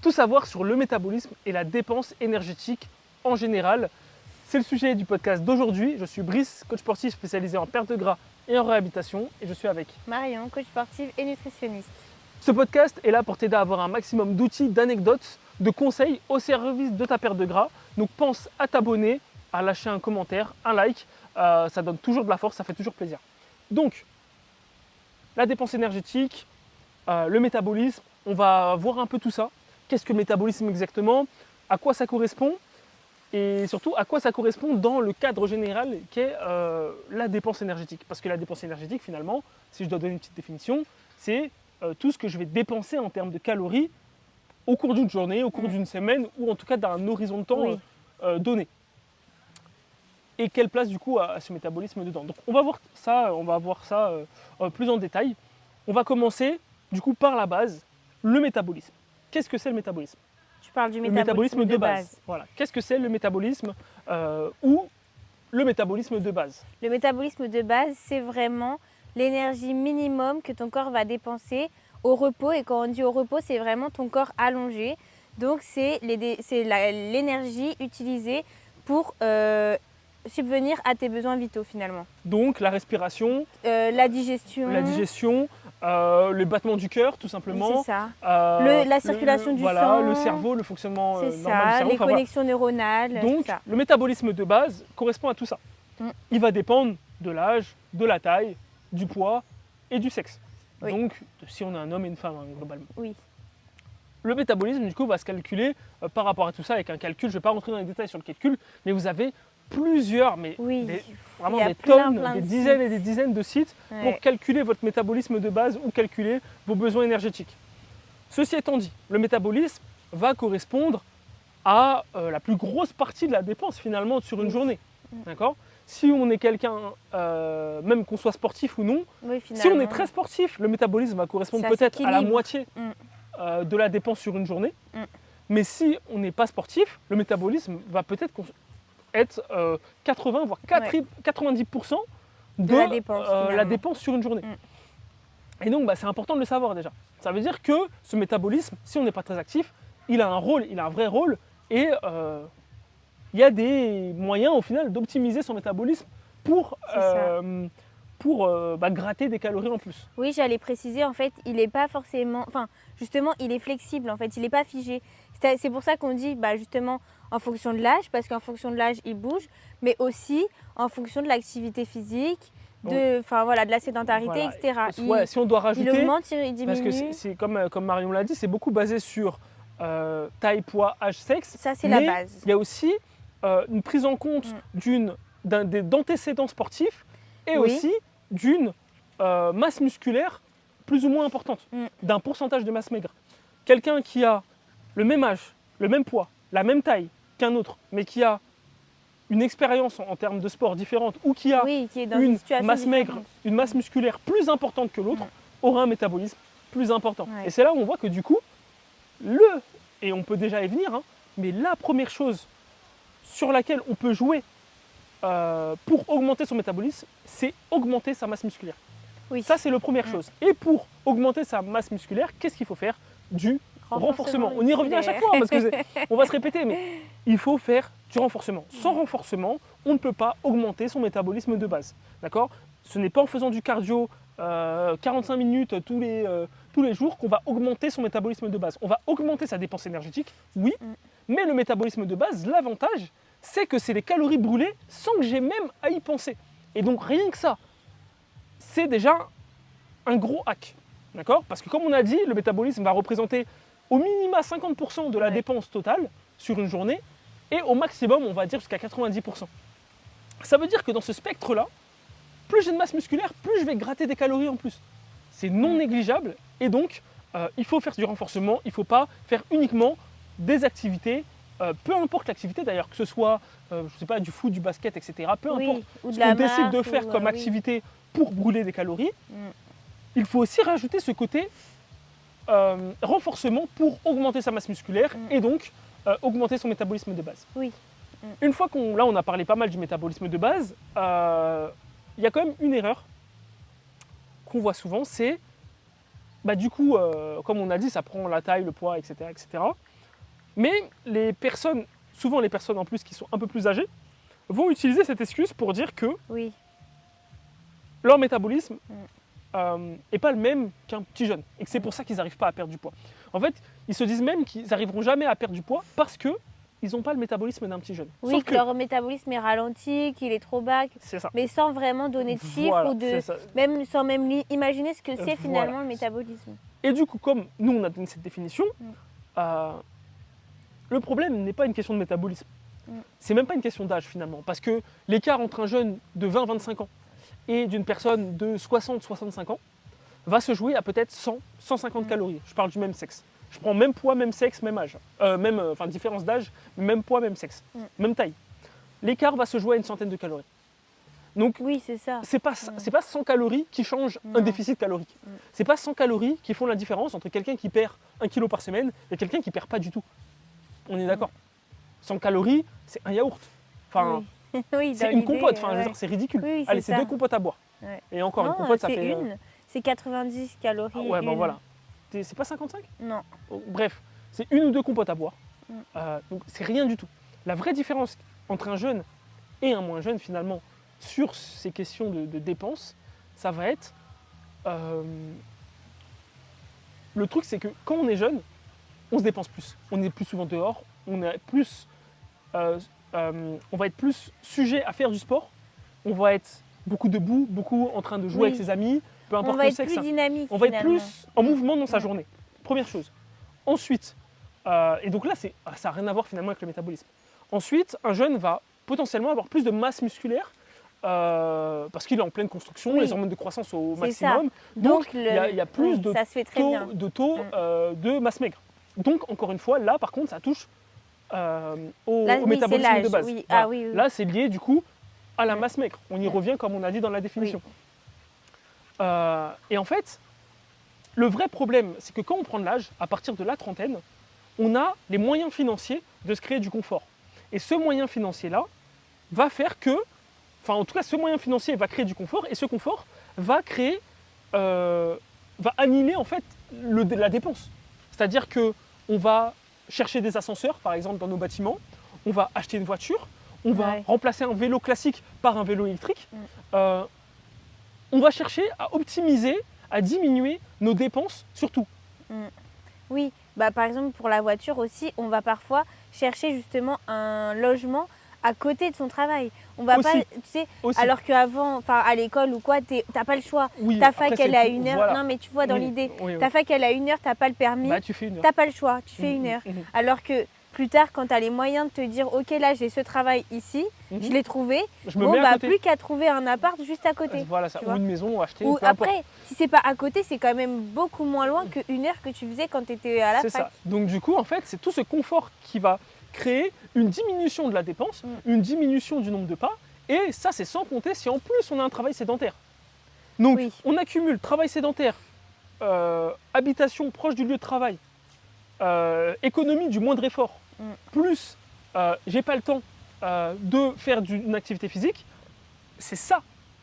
Tout savoir sur le métabolisme et la dépense énergétique en général. C'est le sujet du podcast d'aujourd'hui. Je suis Brice, coach sportif spécialisé en perte de gras et en réhabilitation, et je suis avec Marion, coach sportive et nutritionniste. Ce podcast est là pour t'aider à avoir un maximum d'outils, d'anecdotes, de conseils au service de ta perte de gras. Donc pense à t'abonner, à lâcher un commentaire, un like. Ça donne toujours de la force, ça fait toujours plaisir. Donc, la dépense énergétique, le métabolisme, on va voir un peu tout ça. Qu'est-ce que le métabolisme exactement? À quoi ça correspond? Et surtout, à quoi ça correspond dans le cadre général qu'est la dépense énergétique. Parce que la dépense énergétique, finalement, si je dois donner une petite définition, c'est tout ce que je vais dépenser en termes de calories au cours d'une journée, au cours d'une semaine, ou en tout cas d'un horizon de temps donné. Et quelle place du coup a ce métabolisme dedans. Donc on va voir ça plus en détail. On va commencer du coup par la base, le métabolisme. Qu'est-ce que c'est le métabolisme? Tu parles du Le métabolisme de base. Voilà. Qu'est-ce que c'est le métabolisme ou le métabolisme de base? Le métabolisme de base, c'est vraiment l'énergie minimum que ton corps va dépenser au repos. Et quand on dit au repos, c'est vraiment ton corps allongé. Donc c'est l'énergie utilisée pour subvenir à tes besoins vitaux finalement. Donc la respiration, la digestion, le battement du cœur tout simplement. C'est ça. La circulation du sang. Le cerveau, le fonctionnement normal du cerveau. Les connexions neuronales. Donc le métabolisme de base correspond à tout ça. Il va dépendre de l'âge, de la taille, du poids et du sexe. Oui. Donc si on est un homme et une femme globalement. Oui. Le métabolisme du coup va se calculer par rapport à tout ça avec un calcul. Je ne vais pas rentrer dans les détails sur le calcul, mais vous avez plusieurs, vraiment des tonnes, des dizaines et des dizaines de sites pour calculer votre métabolisme de base ou calculer vos besoins énergétiques. Ceci étant dit, le métabolisme va correspondre à la plus grosse partie de la dépense finalement sur une journée. D'accord ? Si on est quelqu'un, même qu'on soit sportif ou non, si on est très sportif, le métabolisme va correspondre peut-être à la moitié de la dépense sur une journée. Mais si on n'est pas sportif, le métabolisme va peut-être être 80 voire 90% de la dépense sur une journée. Et donc c'est important de le savoir déjà. Ça veut dire que ce métabolisme, si on n'est pas très actif, il a un rôle, il a un vrai rôle, et il y a des moyens au final d'optimiser son métabolisme pour gratter des calories en plus. Oui, j'allais préciser, en fait, il n'est pas forcément... Enfin, justement, il est flexible, en fait, il n'est pas figé. C'est pour ça qu'on dit, justement, en fonction de l'âge, parce qu'en fonction de l'âge, il bouge, mais aussi en fonction de l'activité physique, de la sédentarité, etc. Si on doit rajouter, il augmente, il diminue. Parce que c'est comme Marion l'a dit, c'est beaucoup basé sur taille, poids, âge, sexe. Ça, c'est la base. Il y a aussi une prise en compte d'antécédents sportifs et aussi d'une masse musculaire plus ou moins importante, d'un pourcentage de masse maigre. Quelqu'un qui a le même âge, le même poids, la même taille qu'un autre, mais qui a une expérience en termes de sport différente ou qui a une masse maigre, une masse musculaire plus importante que l'autre, aura un métabolisme plus important. Et c'est là où on voit que du coup, et on peut déjà y venir, mais la première chose sur laquelle on peut jouer pour augmenter son métabolisme, c'est augmenter sa masse musculaire. Ça, c'est la première chose. Et pour augmenter sa masse musculaire, qu'est-ce qu'il faut faire? Du renforcement. On y revient à chaque fois parce qu'on va se répéter, mais il faut faire du renforcement. Sans renforcement, on ne peut pas augmenter son métabolisme de base. D'accord ? Ce n'est pas en faisant du cardio 45 minutes tous les jours qu'on va augmenter son métabolisme de base. On va augmenter sa dépense énergétique, oui, mais le métabolisme de base, l'avantage, c'est que c'est les calories brûlées sans que j'ai même à y penser. Et donc rien que ça, c'est déjà un gros hack. D'accord ? Parce que comme on a dit, le métabolisme va représenter au minima 50% de la dépense totale sur une journée et au maximum, on va dire jusqu'à 90%. Ça veut dire que dans ce spectre-là, plus j'ai de masse musculaire, plus je vais gratter des calories en plus. C'est non négligeable et donc il faut faire du renforcement, il ne faut pas faire uniquement des activités, peu importe l'activité d'ailleurs, que ce soit du foot, du basket, etc. Peu importe ce qu'on décide de faire comme activité pour brûler des calories, il faut aussi rajouter ce côté renforcement pour augmenter sa masse musculaire et donc augmenter son métabolisme de base. Une fois on a parlé pas mal du métabolisme de base, il y a quand même une erreur qu'on voit souvent, c'est comme on a dit, ça prend la taille, le poids, etc. Mais souvent les personnes en plus qui sont un peu plus âgées, vont utiliser cette excuse pour dire que Oui. leur métabolisme n'est pas le même qu'un petit jeune. Et que c'est pour ça qu'ils n'arrivent pas à perdre du poids. En fait, ils se disent même qu'ils n'arriveront jamais à perdre du poids parce qu'ils n'ont pas le métabolisme d'un petit jeune. Oui, Sauf que leur métabolisme est ralenti, qu'il est trop bas, c'est ça. mais sans vraiment donner de chiffres Voilà, ou c'est ça. même sans même imaginer ce que c'est finalement Voilà. le métabolisme. Et du coup, comme nous, on a donné cette définition, le problème n'est pas une question de métabolisme. C'est même pas une question d'âge finalement. Parce que l'écart entre un jeune de 20-25 ans et d'une personne de 60-65 ans va se jouer à peut-être 100-150 calories. Je parle du même sexe. Je prends même poids, même sexe, même âge. Différence d'âge, même poids, même sexe. Même taille. L'écart va se jouer à une centaine de calories. Donc, oui, c'est ça. c'est pas 100 calories qui changent un déficit calorique. C'est pas 100 calories qui font la différence entre quelqu'un qui perd 1 kg par semaine et quelqu'un qui perd pas du tout. On est d'accord. 100 calories, c'est un yaourt. Enfin, oui, c'est une compote. Enfin, je veux dire, c'est ridicule. Oui, allez, c'est 2 compotes à boire. Ouais. Et encore, non, une compote, ça c'est fait... une. C'est 90 calories. Ah ouais, une. voilà. C'est pas 55 ? Non. Bref, c'est 1 ou 2 compotes à boire. Donc, c'est rien du tout. La vraie différence entre un jeune et un moins jeune, finalement, sur ces questions de dépenses, ça va être... le truc, c'est que quand on est jeune, on se dépense plus. On est plus souvent dehors, on va être plus sujet à faire du sport, on va être beaucoup debout, beaucoup en train de jouer avec ses amis, peu importe on va le être sexe. plus dynamique. On va être plus en mouvement dans sa journée. Première chose. Ensuite, et donc là, ça n'a rien à voir finalement avec le métabolisme. Ensuite, un jeune va potentiellement avoir plus de masse musculaire parce qu'il est en pleine construction, les hormones de croissance au maximum. Ça. Donc il y a plus de taux de masse maigre. Donc encore une fois, là par contre, ça touche au métabolisme de base. Oui. Voilà. Ah, oui. Là, c'est lié du coup à la masse maigre. On y revient comme on a dit dans la définition. Et en fait, le vrai problème, c'est que quand on prend de l'âge, à partir de la trentaine, on a les moyens financiers de se créer du confort. Et ce moyen financier-là va faire que, enfin en tout cas ce moyen financier va créer du confort et ce confort va créer, va annihiler en fait la dépense. C'est-à-dire qu'on va chercher des ascenseurs par exemple dans nos bâtiments, on va acheter une voiture, on va remplacer un vélo classique par un vélo électrique, on va chercher à optimiser, à diminuer nos dépenses surtout. Oui, bah, par exemple pour la voiture aussi, on va parfois chercher justement un logement à côté de son travail. On va pas, tu sais, alors qu'avant, enfin à l'école ou quoi, t'as pas le choix. Ta fac elle est à 1 heure. Voilà. Non mais tu vois dans l'idée, ta fac elle est à 1 heure, t'as pas le permis. Bah, tu fais 1 heure. T'as pas le choix, tu fais 1 heure. Alors que plus tard, quand tu as les moyens de te dire ok là j'ai ce travail ici, je l'ai trouvé, plus qu'à trouver un appart juste à côté. Voilà ça, ou une maison acheter. Ou après, si c'est pas à côté, c'est quand même beaucoup moins loin que 1 heure que tu faisais quand tu étais à la fac. C'est ça. Donc du coup en fait c'est tout ce confort qui va créer une diminution de la dépense, une diminution du nombre de pas, et ça c'est sans compter si en plus on a un travail sédentaire. Donc on accumule travail sédentaire, habitation proche du lieu de travail, économie du moindre effort, plus j'ai pas le temps de faire une activité physique, c'est ça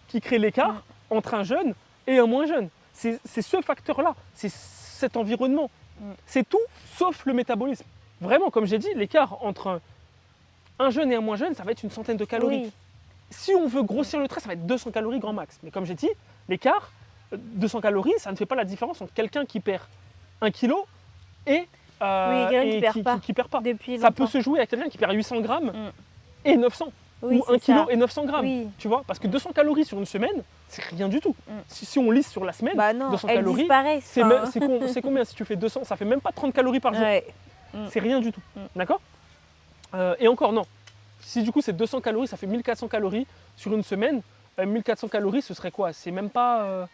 qui crée l'écart entre un jeune et un moins jeune. C'est ce facteur-là, c'est cet environnement. C'est tout sauf le métabolisme. Vraiment, comme j'ai dit, l'écart entre un jeune et un moins jeune, ça va être une centaine de calories. Si on veut grossir le trait, ça va être 200 calories grand max. Mais comme j'ai dit, l'écart, 200 calories, ça ne fait pas la différence entre quelqu'un qui perd 1 kg et qui perd pas. Ça peut se jouer à quelqu'un qui perd 800 grammes et 900. Ou 1 kg et 900 grammes. Tu vois, parce que 200 calories sur une semaine, c'est rien du tout. Si on lisse sur la semaine, 200 calories, c'est combien si tu fais 200? Ça fait même pas 30 calories par jour. C'est rien du tout. D'accord. Et encore, non. Si du coup c'est 200 calories, ça fait 1400 calories sur une semaine. 1400 calories, ce serait quoi? C'est même pas...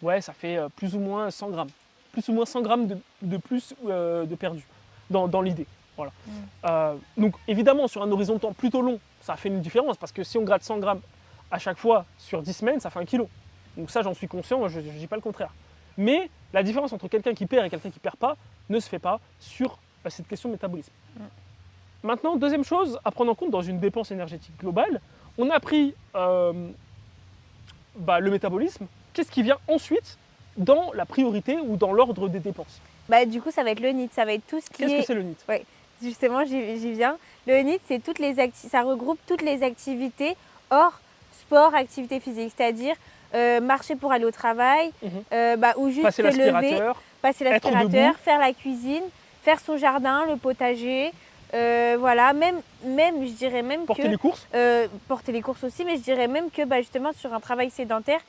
ouais, ça fait plus ou moins 100 grammes. Plus ou moins 100 grammes de plus de perdu dans l'idée. Voilà. Donc évidemment, sur un horizon de temps plutôt long, ça fait une différence parce que si on gratte 100 grammes à chaque fois sur 10 semaines, ça fait 1 kg. Donc ça, j'en suis conscient, je ne dis pas le contraire. Mais la différence entre quelqu'un qui perd et quelqu'un qui ne perd pas ne se fait pas sur cette question de métabolisme. Maintenant, deuxième chose à prendre en compte dans une dépense énergétique globale, on a pris le métabolisme. Qu'est-ce qui vient ensuite dans la priorité ou dans l'ordre des dépenses? Du coup, ça va être le NEAT, ça va être tout ce qui est... Qu'est-ce que c'est le NEAT? justement, j'y viens. Le NEAT, ça regroupe toutes les activités hors sport, activité physique, c'est-à-dire marcher pour aller au travail, ou juste passer se lever, l'aspirateur, passer être l'aspirateur, debout. faire la cuisine, faire son jardin, le potager, voilà, même, je dirais même porter que… les courses. Porter les courses aussi, mais je dirais même que justement sur un travail sédentaire,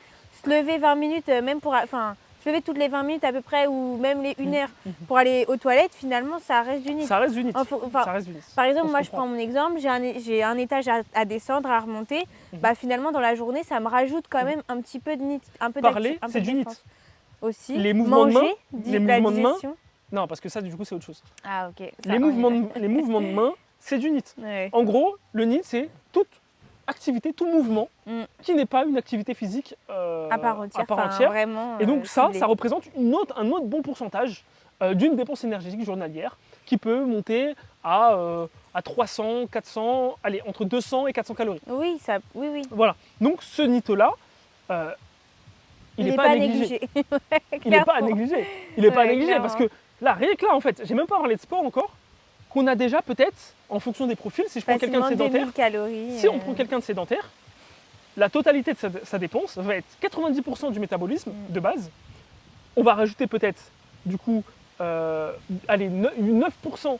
se lever 20 minutes, se lever toutes les 20 minutes à peu près, ou même les 1 heure pour aller aux toilettes, finalement, ça reste du NEAT. Ça reste du NEAT. Ça reste du NEAT. Par exemple, moi je prends mon exemple, j'ai un étage à descendre, à remonter. Finalement, dans la journée, ça me rajoute quand même un petit peu de NEAT. Un peu parler, c'est du NEAT. Aussi. Les mouvements manger, de main, la digestion. Non, parce que ça, du coup, c'est autre chose. Ah, ok. Les mouvements de main, c'est du NEAT. Ouais. En gros, le NEAT, c'est toute activité, tout mouvement qui n'est pas une activité physique à part entière. Vraiment, et donc ça représente un autre bon pourcentage d'une dépense énergétique journalière qui peut monter à 300, 400, allez, entre 200 et 400 calories. Oui. Voilà. Donc ce NEAT-là, il n'est pas à négliger. Il n'est pas à négliger. Il n'est pas à négliger parce que là, rien que là, en fait, j'ai même pas parlé de sport encore, qu'on a déjà peut-être, en fonction des profils, si je prends quelqu'un de sédentaire, si on prend quelqu'un de sédentaire, la totalité de sa dépense va être 90% du métabolisme de base. On va rajouter peut-être, du coup, 9%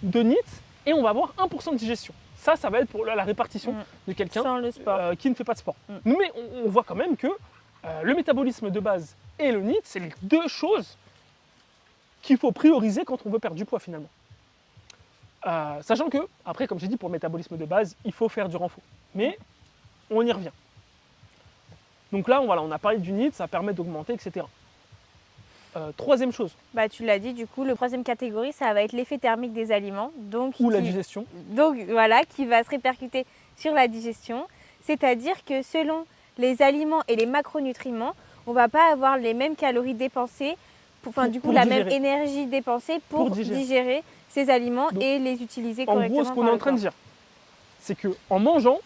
de NEAT et on va avoir 1% de digestion. Ça va être pour la répartition de quelqu'un qui ne fait pas de sport. Mais on voit quand même que le métabolisme de base et le NEAT, c'est les deux choses qu'il faut prioriser quand on veut perdre du poids finalement. Sachant que, après, comme j'ai dit, pour le métabolisme de base, il faut faire du renfort. Mais on y revient. Donc là, on a parlé du NEAT, ça permet d'augmenter, etc. Troisième chose. Tu l'as dit, du coup, le troisième catégorie, ça va être l'effet thermique des aliments. Ou la digestion. Donc voilà, qui va se répercuter sur la digestion. C'est-à-dire que selon les aliments et les macronutriments, on ne va pas avoir les mêmes calories dépensées, la même énergie dépensée pour digérer ces aliments et les utiliser correctement. En gros, ce qu'on est en train de dire, c'est qu'en mangeant,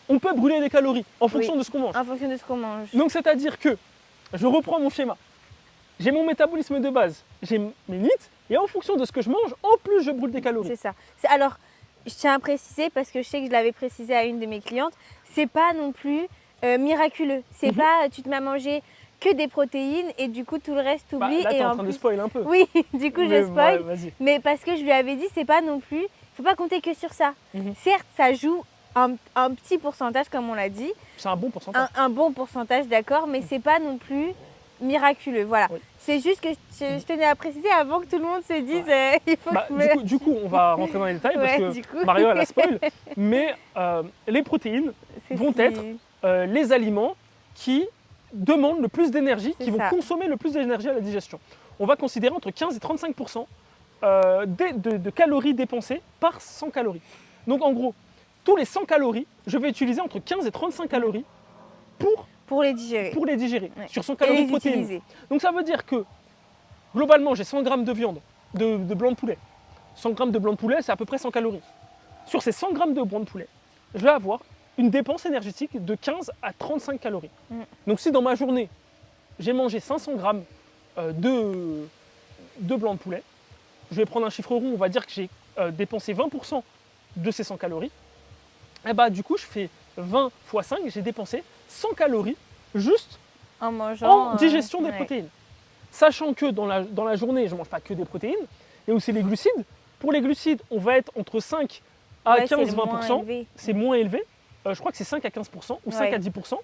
on peut brûler des calories en fonction de ce qu'on mange. En fonction de ce qu'on mange. Donc c'est-à-dire que, je reprends mon schéma, j'ai mon métabolisme de base, j'ai mes NEAT, et en fonction de ce que je mange, en plus je brûle des calories. C'est ça. Alors, je tiens à préciser, parce que je sais que je l'avais précisé à une de mes clientes, c'est pas non plus miraculeux. C'est pas, tu te mets à manger que des protéines et du coup tout le reste t'oublies. Là, t'es en train de spoiler un peu. Oui, du coup je spoil. Ouais, mais parce que je lui avais dit, c'est pas non plus, faut pas compter que sur ça. Certes, ça joue un petit pourcentage, comme on l'a dit. C'est un bon pourcentage. Un bon pourcentage, d'accord, mais c'est pas non plus miraculeux. Voilà. Oui. C'est juste que je tenais à préciser avant que tout le monde se dise il faut que du coup, on va rentrer dans les détails parce que Mario a la spoil. Mais les protéines vont être les aliments qui demandent le plus d'énergie, qui vont consommer le plus d'énergie à la digestion. On va considérer entre 15 et 35% de calories dépensées par 100 calories. Donc en gros, tous les 100 calories, je vais utiliser entre 15 et 35 calories pour les digérer sur 100 calories de protéines. Utiliser. Donc ça veut dire que globalement, j'ai 100 grammes de viande, de blanc de poulet. 100 grammes de blanc de poulet, c'est à peu près 100 calories. Sur ces 100 grammes de blanc de poulet, je vais avoir une dépense énergétique de 15 à 35 calories. Donc si dans ma journée, j'ai mangé 500 grammes de blanc de poulet, je vais prendre un chiffre rond, on va dire que j'ai dépensé 20% de ces 100 calories. Et du coup, je fais 20 x 5, j'ai dépensé 100 calories juste en digestion des protéines. Sachant que dans la journée, je ne mange pas que des protéines, il y a aussi les glucides. Pour les glucides, on va être entre 5 à 15-20%. C'est moins élevé. Je crois que c'est 5 à 15% ou 5 à 10%.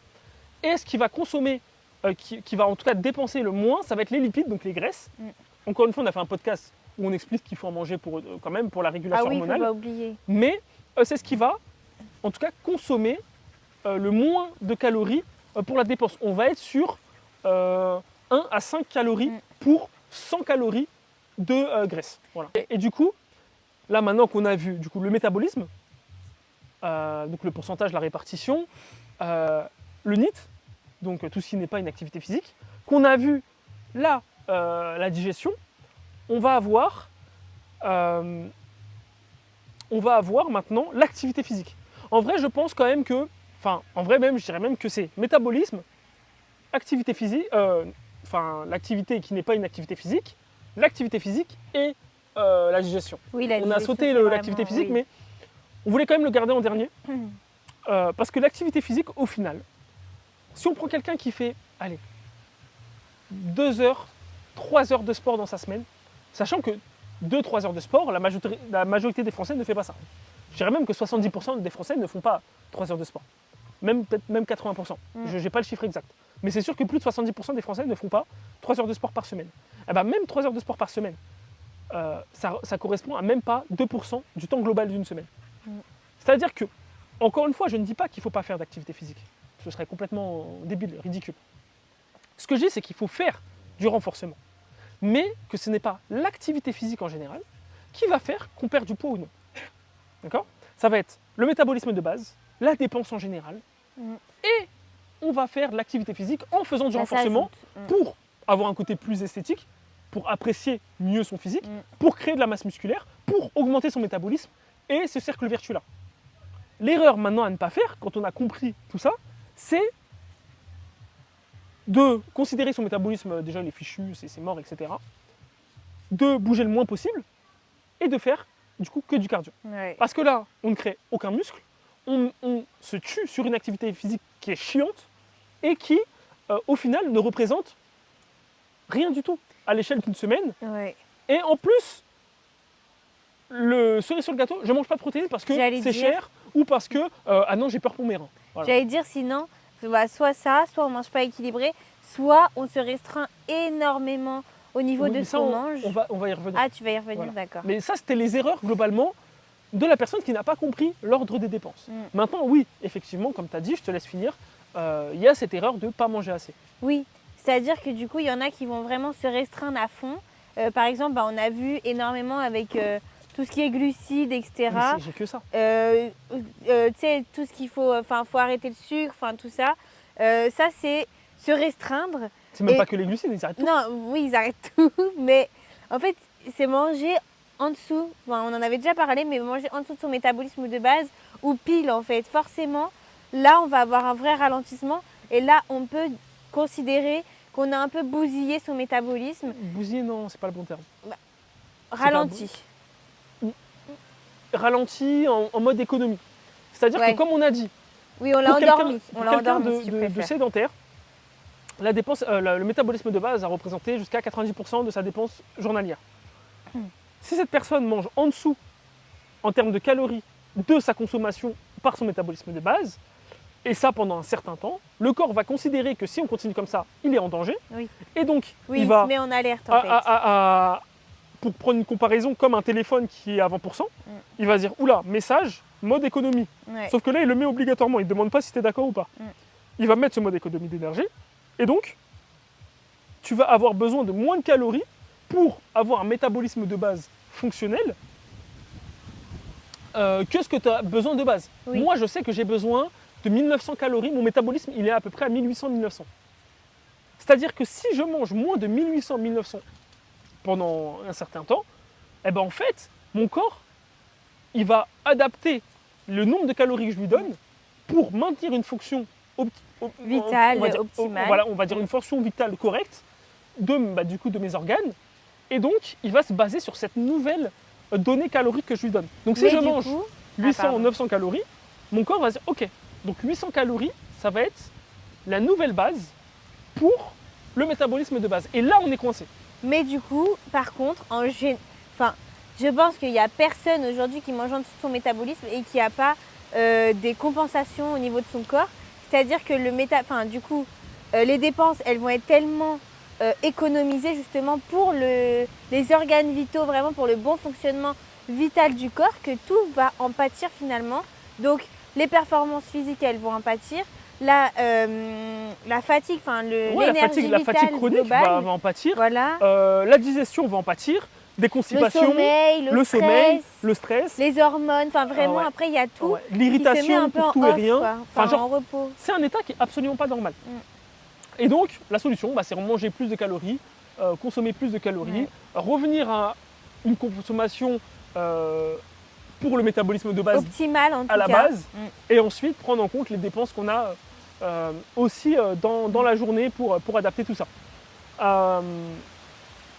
Et ce qui va consommer, qui va en tout cas dépenser le moins, ça va être les lipides, donc les graisses. Encore une fois, on a fait un podcast où on explique qu'il faut en manger quand même pour la régulation hormonale. Faut pas oublier. Mais c'est ce qui va, en tout cas, consommer le moins de calories pour la dépense. On va être sur 1 à 5 calories pour 100 calories de graisse. Voilà. Et du coup, là maintenant qu'on a vu le métabolisme, donc le pourcentage, la répartition, le NEAT, donc tout ce qui n'est pas une activité physique, qu'on a vu là la digestion, on va avoir maintenant l'activité physique. En vrai, je pense quand même que, je dirais même que c'est métabolisme, activité physique, l'activité qui n'est pas une activité physique, l'activité physique et la digestion. Oui, la On a digestion, sauté c'est l'activité vraiment- physique, oui. mais on voulait quand même le garder en dernier. Parce que l'activité physique, au final, si on prend quelqu'un qui fait, allez, 2 heures, 3 heures de sport dans sa semaine, sachant que 2-3 heures de sport, la majorité des Français ne fait pas ça. Je dirais même que 70% des Français ne font pas 3 heures de sport. Peut-être même 80%. Je n'ai pas le chiffre exact. Mais c'est sûr que plus de 70% des Français ne font pas 3 heures de sport par semaine. Eh ben, même 3 heures de sport par semaine, ça correspond à même pas 2% du temps global d'une semaine. C'est-à-dire que, encore une fois, je ne dis pas qu'il ne faut pas faire d'activité physique. Ce serait complètement débile, ridicule. Ce que je dis, c'est qu'il faut faire du renforcement. Mais que ce n'est pas l'activité physique en général qui va faire qu'on perd du poids ou non. D'accord ? Ça va être le métabolisme de base, la dépense en général, et on va faire de l'activité physique en faisant du Ça renforcement s'ajoute. pour avoir un côté plus esthétique, pour apprécier mieux son physique, pour créer de la masse musculaire, pour augmenter son métabolisme, et ce cercle vertueux-là. L'erreur maintenant à ne pas faire, quand on a compris tout ça, c'est de considérer son métabolisme, déjà il est fichu, c'est mort, etc. De bouger le moins possible, et de faire du coup que du cardio. Ouais. Parce que là, on ne crée aucun muscle, on se tue sur une activité physique qui est chiante, et qui, au final, ne représente rien du tout à l'échelle d'une semaine. Ouais. Et en plus, le cerise sur le gâteau, je ne mange pas de protéines parce que J'allais c'est dire. cher ou parce que ah non, j'ai peur pour mes reins. Voilà. J'allais dire sinon, bah, soit ça, soit on mange pas équilibré, soit on se restreint énormément au niveau Oui, de mais ce ça, qu'on mange. on va y revenir. Ah, tu vas y revenir, Voilà. d'accord. Mais ça, c'était les erreurs globalement de la personne qui n'a pas compris l'ordre des dépenses. Maintenant, oui, effectivement, comme tu as dit, je te laisse finir, il y a cette erreur de ne pas manger assez. Oui, c'est-à-dire que du coup, il y en a qui vont vraiment se restreindre à fond. Par exemple, bah, on a vu énormément avec tout ce qui est glucides, etc. Mais j'ai que ça. Tu sais, tout ce qu'il faut, enfin, faut arrêter le sucre, enfin, tout ça. Ça, c'est se restreindre. C'est même Et- pas que les glucides, ils arrêtent tout. Non, oui, ils arrêtent tout, mais en fait, c'est manger en dessous. Enfin, on en avait déjà parlé, mais manger en dessous de son métabolisme de base ou pile, en fait. Forcément, là, on va avoir un vrai ralentissement et là, on peut considérer qu'on a un peu bousillé son métabolisme, Bousiller, non, c'est pas le bon terme. ralenti. Ralenti en mode économie. C'est-à-dire Ouais. que, comme on a dit, Oui, on l'a pour quelqu'un- endormi. On pour l'a quelqu'un endormi, si tu de préfères. sédentaire, la dépense, le métabolisme de base a représenté jusqu'à 90% de sa dépense journalière. Si cette personne mange en dessous, en termes de calories, de sa consommation par son métabolisme de base, et ça pendant un certain temps, le corps va considérer que si on continue comme ça, il est en danger. Oui. Et donc, Oui, il il va, se met en alerte, en fait. pour prendre une comparaison, comme un téléphone qui est à 20%, il va se dire, oula, message, mode économie. Ouais. Sauf que là, il le met obligatoirement, il ne demande pas si tu es d'accord ou pas. Il va mettre ce mode économie d'énergie, et donc, tu vas avoir besoin de moins de calories pour avoir un métabolisme de base fonctionnel que ce que tu as besoin de base. Oui. Moi, je sais que j'ai besoin de 1900 calories, mon métabolisme, il est à peu près à 1800-1900. C'est-à-dire que si je mange moins de 1800-1900 pendant un certain temps, eh ben en fait, mon corps, il va adapter le nombre de calories que je lui donne pour maintenir une fonction Vitale, on va dire, optimale. voilà, on va dire une fonction vitale correcte du coup, de mes organes. Et donc, il va se baser sur cette nouvelle donnée calorique que je lui donne. Donc, si Mais je du mange coup- 800 pardon. 900 calories, mon corps va se dire, ok, donc 800 calories, ça va être la nouvelle base pour le métabolisme de base. Et là, on est coincé. Mais du coup, par contre, je pense qu'il n'y a personne aujourd'hui qui mange en dessous de son métabolisme et qui n'a pas des compensations au niveau de son corps. C'est-à-dire que les dépenses, elles vont être tellement économisées justement pour les organes vitaux, vraiment pour le bon fonctionnement vital du corps, que tout va en pâtir finalement. Donc, les performances physiques, elles vont en pâtir. La fatigue, Ouais, l'énergie la vitale fatigue chronique globale, va en pâtir. voilà. La digestion va en pâtir. Des Le constipations, sommeil, le stress, sommeil, le stress, les hormones, enfin vraiment, ouais. après il y a tout ouais, qui se met un l'irritation peu en pour tout et off, rien. quoi. Enfin, genre, En repos. c'est un état qui est absolument pas normal. Et donc, la solution, c'est manger plus de calories, consommer plus de calories, revenir à une consommation pour le métabolisme de base Optimal en tout à la cas. base, et ensuite prendre en compte les dépenses qu'on a aussi dans la journée pour adapter tout ça.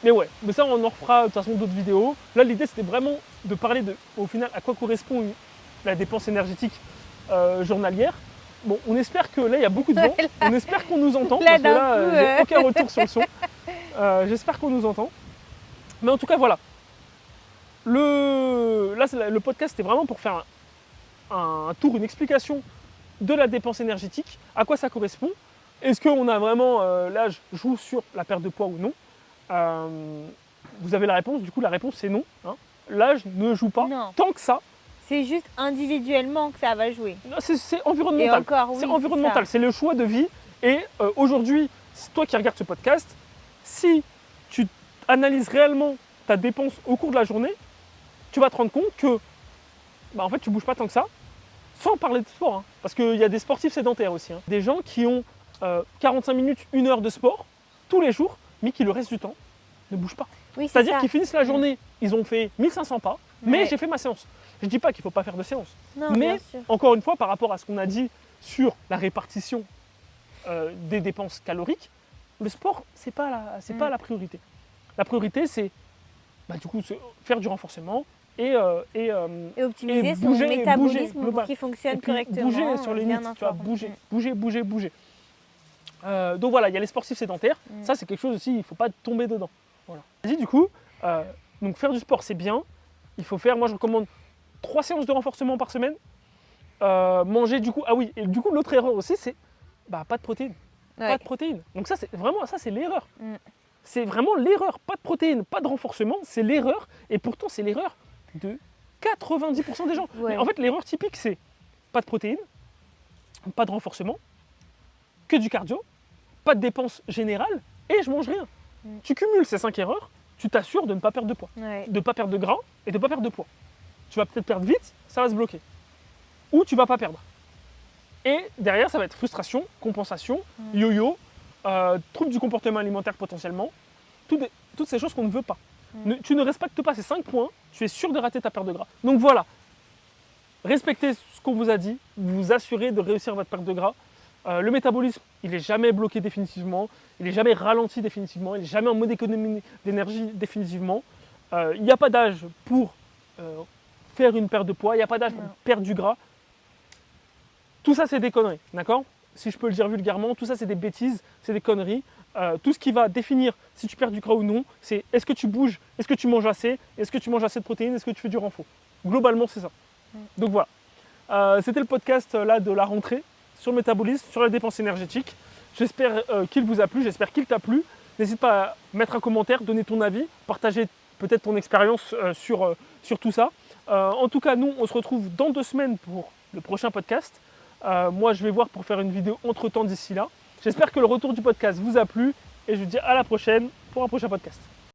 Mais ouais, mais ça on en refera de toute façon d'autres vidéos. Là l'idée c'était vraiment de parler au final à quoi correspond la dépense énergétique journalière. Bon, on espère que là il y a beaucoup de vent, on espère qu'on nous entend, Là, parce que là j'ai aucun retour sur le son. J'espère qu'on nous entend. Mais en tout cas voilà. Le podcast c'était vraiment pour faire un tour, une explication de la dépense énergétique, à quoi ça correspond. Est-ce qu'on a vraiment l'âge joue sur la perte de poids ou non? Vous avez la réponse, du coup la réponse c'est non. Hein. L'âge ne joue pas tant que ça. C'est juste individuellement que ça va jouer. C'est environnemental. Et encore, oui, c'est environnemental, c'est le choix de vie. Et aujourd'hui, toi qui regardes ce podcast, si tu analyses réellement ta dépense au cours de la journée, tu vas te rendre compte que en fait tu bouges pas tant que ça, sans parler de sport. Hein, parce qu'il y a des sportifs sédentaires aussi. Hein. Des gens qui ont 45 minutes, 1 heure de sport tous les jours, mais qui le reste du temps ne bougent pas. Oui, c'est-à-dire qu'ils finissent la journée, ils ont fait 1500 pas, mais j'ai fait ma séance. Je ne dis pas qu'il ne faut pas faire de séance. Non, mais encore une fois, par rapport à ce qu'on a dit sur la répartition des dépenses caloriques, le sport, ce n'est pas la priorité. La priorité, c'est du coup, faire du renforcement et optimiser son métabolisme pour qu'il fonctionne correctement. Bouger sur les limites, tu vois, bouger. Donc voilà, il y a les sportifs sédentaires. Ça, c'est quelque chose aussi, il ne faut pas tomber dedans. Voilà. Du coup, donc faire du sport, c'est bien. Il faut faire, moi je recommande 3 séances de renforcement par semaine. Manger du coup, et du coup l'autre erreur aussi, c'est pas de protéines. Pas de protéines. Donc ça, c'est vraiment, ça c'est l'erreur. C'est vraiment l'erreur. Pas de protéines, pas de renforcement, c'est l'erreur. Et pourtant, c'est l'erreur de 90% des gens. Mais en fait, l'erreur typique, c'est pas de protéines, pas de renforcement, que du cardio, pas de dépenses générales, et je mange rien. Tu cumules ces 5 erreurs, tu t'assures de ne pas perdre de poids, de ne pas perdre de gras et de ne pas perdre de poids. Tu vas peut-être perdre vite, ça va se bloquer. Ou tu ne vas pas perdre. Et derrière, ça va être frustration, compensation, yo-yo, trouble du comportement alimentaire potentiellement, toutes ces choses qu'on ne veut pas. Tu ne respectes pas ces 5 points, tu es sûr de rater ta perte de gras. Donc voilà, respectez ce qu'on vous a dit, vous assurez de réussir votre perte de gras. Le métabolisme, il n'est jamais bloqué définitivement, il n'est jamais ralenti définitivement, il n'est jamais en mode économie d'énergie définitivement. Il n'y a pas d'âge pour faire une perte de poids, il n'y a pas d'âge pour perdre du gras. Tout ça, c'est des conneries, d'accord? Si je peux le dire vulgairement, tout ça, c'est des bêtises, c'est des conneries. Tout ce qui va définir si tu perds du gras ou non, c'est est-ce que tu bouges, est-ce que tu manges assez, est-ce que tu manges assez de protéines, est-ce que tu fais du renfort. Globalement, c'est ça. Donc voilà. C'était le podcast là de la rentrée sur le métabolisme, sur la dépense énergétique. J'espère qu'il vous a plu, j'espère qu'il t'a plu. N'hésite pas à mettre un commentaire, donner ton avis, partager peut-être ton expérience sur tout ça. En tout cas, nous, on se retrouve dans 2 semaines pour le prochain podcast. Moi, je vais voir pour faire une vidéo entre-temps d'ici là. J'espère que le retour du podcast vous a plu et je vous dis à la prochaine pour un prochain podcast.